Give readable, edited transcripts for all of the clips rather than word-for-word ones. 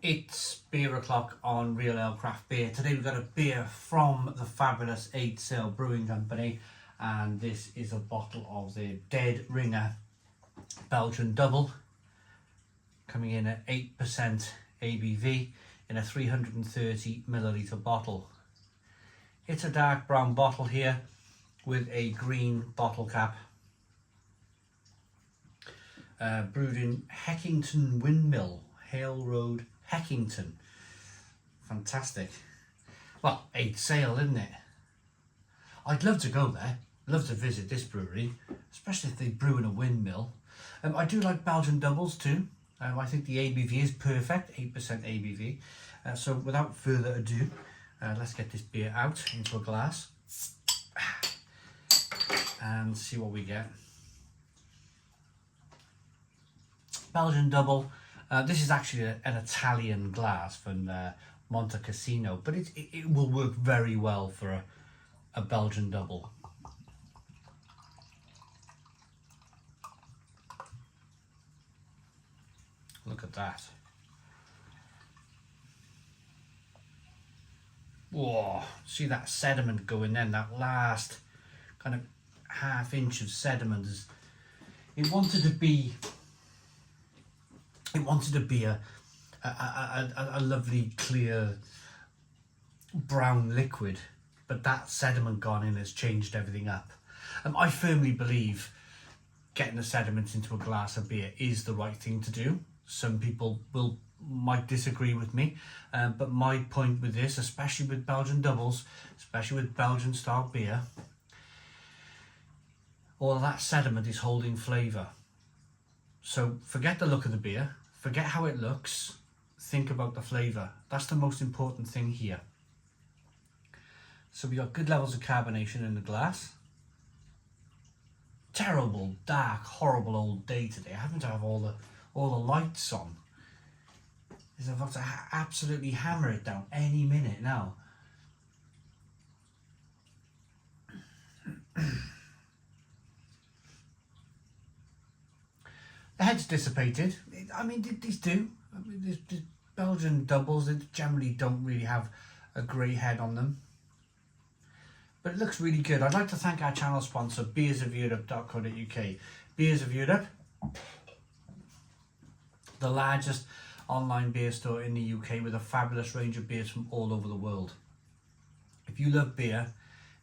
It's beer o'clock on Real Ale Craft Beer. Today we've got a beer from the fabulous 8 Sail Brewing Company, and this is a bottle of the Deadringer Belgian Dubbel, coming in at 8% ABV in a 330ml bottle. It's a dark brown bottle here with a green bottle cap. Brewed in Heckington Windmill, Hale Road, Heckington. Fantastic. Well, 8 Sail, isn't it? I'd love to go there. Love to visit this brewery, especially if they brew in a windmill. I do like Belgian doubles too. I think the ABV is perfect, 8% ABV. So without further ado, let's get this beer out into a glass and see what we get. Belgian Dubbel. This is actually an Italian glass from Monte Cassino, but it will work very well for a Belgian Dubbel. Look at that. Whoa, see that sediment going in, that last kind of ½ inch of sediment. It wanted to be a lovely clear brown liquid, but that sediment gone in has changed everything up. I firmly believe getting the sediment into a glass of beer is the right thing to do. Some people might disagree with me, but my point with this, especially with Belgian doubles, especially with Belgian style beer, all that sediment is holding flavour. So forget the look of the beer, forget how it looks, think about the flavour. That's the most important thing here. So we got good levels of carbonation in the glass. Terrible, dark, horrible old day today. I happen to have all the lights on. I'm about to absolutely hammer it down any minute now. The head's dissipated. I mean, these do. I mean, these Belgian doubles, they generally don't really have a grey head on them. But it looks really good. I'd like to thank our channel sponsor, beersofeurope.co.uk. Beers of Europe, the largest online beer store in the UK with a fabulous range of beers from all over the world. If you love beer,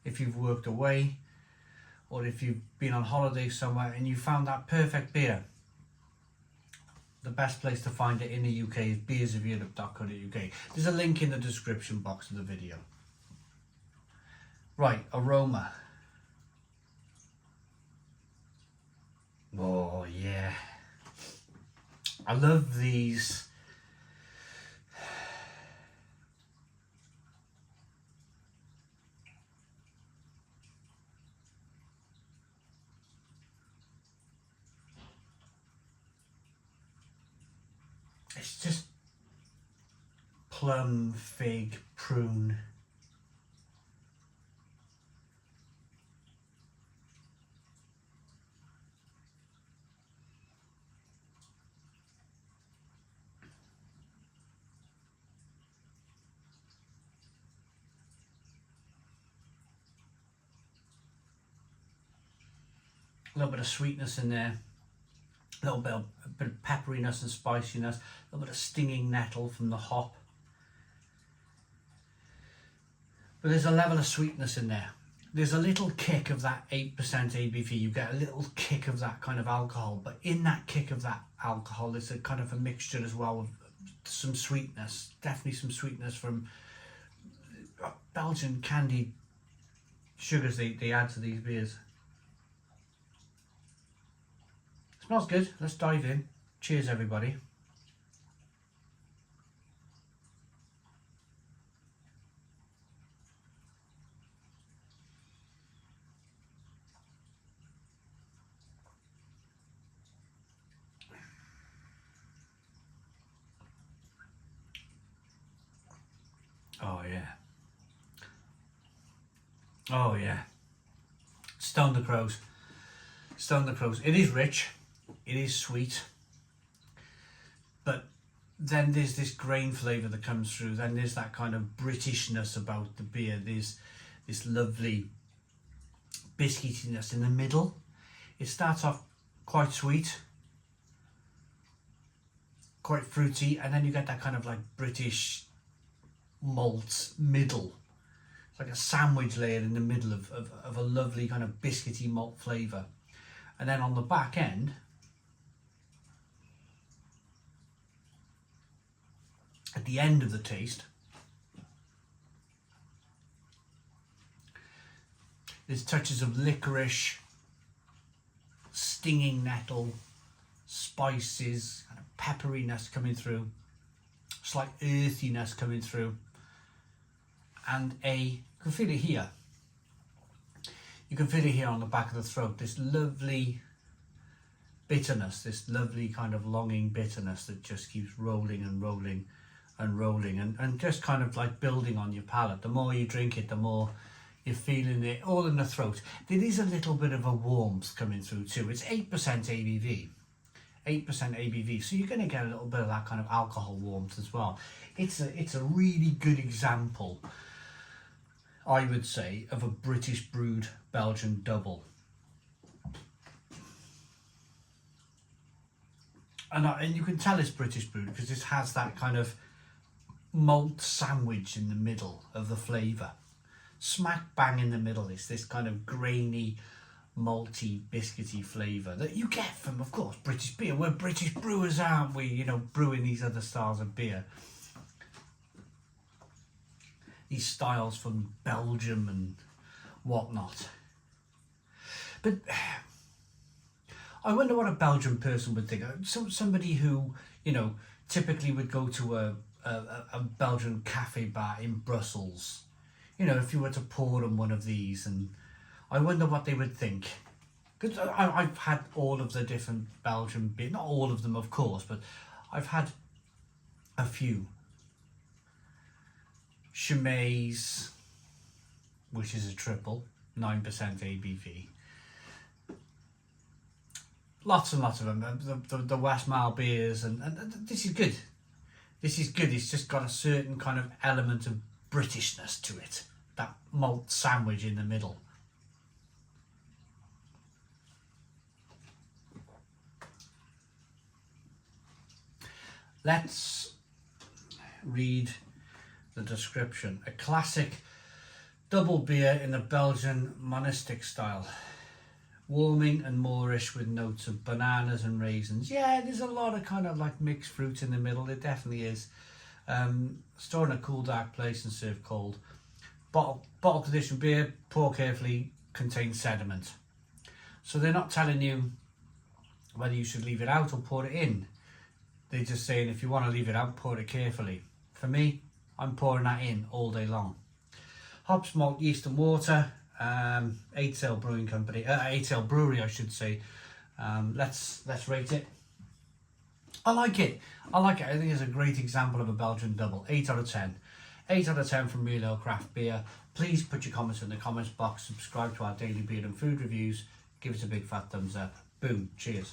if you've worked away, or if you've been on holiday somewhere and you found that perfect beer, the best place to find it in the UK is beersofeurope.co.uk. There's a link in the description box of the video. Right, Aroma. Oh yeah. I love these. It's just plum, fig, prune. A little bit of sweetness in there, a little bit of pepperiness and spiciness, a little bit of stinging nettle from the hop. But there's a level of sweetness in there. There's a little kick of that 8% ABV. You get a little kick of that kind of alcohol, but in that kick of that alcohol, there's a kind of a mixture as well of some sweetness, definitely some sweetness from Belgian candied sugars they add to these beers. Smells good. Let's dive in. Cheers, everybody. Oh yeah. Oh yeah. Stone the Crows. Stone the Crows. It is rich. It is sweet. But then there's this grain flavour that comes through. Then there's that kind of Britishness about the beer. There's this lovely biscuitiness in the middle. It starts off quite sweet, quite fruity, and then you get that kind of like British malt middle. It's like a sandwich layer in the middle of a lovely kind of biscuity malt flavour. And then on the back end, at the end of the taste, there's touches of licorice, stinging nettle, spices, kind of pepperiness coming through, slight earthiness coming through, and you can feel it here. You can feel it here on the back of the throat, this lovely bitterness, this lovely kind of longing bitterness that just keeps rolling and rolling and rolling and just kind of like building on your palate. The more you drink it, the more you're feeling it all in the throat. There is a little bit of a warmth coming through too. It's 8% ABV. 8% ABV, so you're going to get a little bit of that kind of alcohol warmth as well. It's a really good example, I would say, of a British brewed Belgian double. And you can tell it's British brewed because it has that kind of malt sandwich in the middle of the flavour. Smack bang in the middle is this kind of grainy, malty, biscuity flavour that you get from, of course, British beer. We're British brewers, aren't we? You know, brewing these other styles of beer. These styles from Belgium and whatnot. But I wonder what a Belgian person would think. Somebody who, you know, typically would go to a Belgian cafe bar in Brussels. You know, if you were to pour them one of these, and I wonder what they would think. Because I've had all of the different Belgian beer, not all of them of course, but I've had a few. Chimay's, which is a triple, 9% ABV. Lots and lots of them. The West Mile beers, and this is good. This is good. It's just got a certain kind of element of Britishness to it. That malt sandwich in the middle. Let's read the description. A classic double beer in the Belgian monastic style. Warming and moorish with notes of bananas and raisins. Yeah, there's a lot of kind of like mixed fruit in the middle. It definitely is. Stored in a cool, dark place and served cold. Bottle conditioned beer, pour carefully, contains sediment. So they're not telling you whether you should leave it out or pour it in. They're just saying if you want to leave it out, pour it carefully. For me, I'm pouring that in all day long. Hops, malt, yeast and water. 8 Sail Brewing Company, 8 Sail Brewery I should say. Let's rate it. I like it. I think it's a great example of a Belgian double. 8 out of 10. 8 out of 10 from Real Ale Craft Beer. Please put your comments in the comments box. Subscribe to our daily beer and food reviews. Give us a big fat thumbs up. Boom. Cheers.